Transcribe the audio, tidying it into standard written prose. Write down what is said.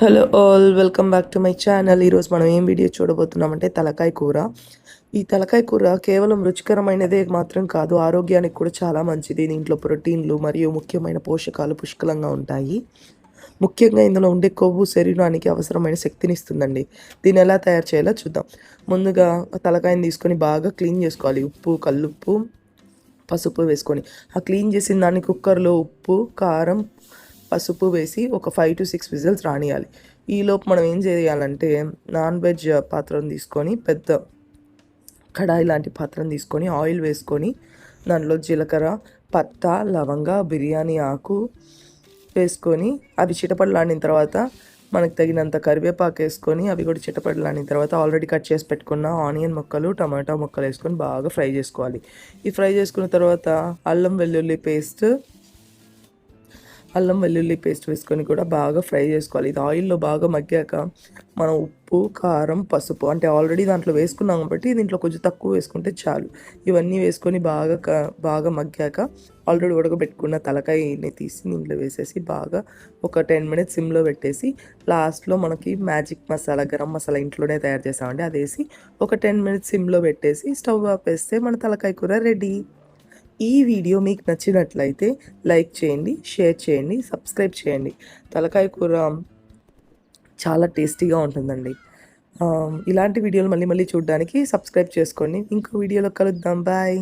Hello all, welcome back to my channel. ఈరోజు మనం ఏం వీడియో చూడబోతున్నామంటే తలకాయ కూర. ఈ తలకాయ కూర కేవలం రుచికరమైనదే మాత్రం కాదు, ఆరోగ్యానికి కూడా చాలా మంచిది. దీంట్లో ప్రోటీన్లు మరియు ముఖ్యమైన పోషకాలు పుష్కలంగా ఉంటాయి. ముఖ్యంగా ఇందులో ఉండే కొవ్వు శరీరానికి అవసరమైన శక్తిని ఇస్తుందండి. దీన్ని ఎలా తయారు చేయాలో చూద్దాం. ముందుగా తలకాయని తీసుకొని బాగా క్లీన్ చేసుకోవాలి. ఉప్పు, కల్లుప్పు, పసుపు వేసుకొని ఆ క్లీన్ చేసిన దాన్ని కుక్కర్లో ఉప్పు, కారం, పసుపు వేసి ఒక 5 to 6 విజిల్స్ రానియాలి. ఈలోపు మనం ఏం చేయాలంటే నాన్ వెజ్ పాత్రను తీసుకొని, పెద్ద కడాయి లాంటి పాత్రను తీసుకొని ఆయిల్ వేసుకొని దానిలో జీలకర్ర, పట్ట, లవంగ, బిర్యానీ ఆకు వేసుకొని అవి చిటపటలాడిన తర్వాత మనకు తగినంత కరివేపాకు వేసుకొని అవి కూడా చిటపటలాడిన తర్వాత ఆల్రెడీ కట్ చేసి పెట్టుకున్న ఆనియన్ ముక్కలు, టమాటా ముక్కలు వేసుకొని బాగా ఫ్రై చేసుకోవాలి. ఈ ఫ్రై చేసుకున్న తర్వాత అల్లం వెల్లుల్లి పేస్ట్ వేసుకొని కూడా బాగా ఫ్రై చేసుకోవాలి. ఇది ఆయిల్లో బాగా మగ్గాక మనం ఉప్పు, కారం, పసుపు అంటే ఆల్రెడీ దాంట్లో వేసుకున్నాం కాబట్టి దీంట్లో కొంచెం తక్కువ వేసుకుంటే చాలు. ఇవన్నీ వేసుకొని బాగా మగ్గాక ఆల్రెడీ ఉడకబెట్టుకున్న తలకాయని తీసి దీంట్లో వేసేసి బాగా ఒక 10 minutes సిమ్లో పెట్టేసి లాస్ట్లో మనకి మ్యాజిక్ మసాలా, గరం మసాలా ఇంట్లోనే తయారు చేసామండి, అది వేసి ఒక 10 minutes సిమ్లో పెట్టేసి స్టవ్ ఆపేస్తే మన తలకాయ కూర రెడీ. ఈ వీడియో మీకు నచ్చినట్లయితే లైక్ చేయండి, షేర్ చేయండి, సబ్స్క్రైబ్ చేయండి. తలకాయ కూర చాలా టేస్టీగా ఉంటుందండి. ఇలాంటి వీడియోలు మళ్ళీ చూడడానికి సబ్స్క్రైబ్ చేసుకోండి. ఇంకో వీడియోలో కలుద్దాం. బాయ్.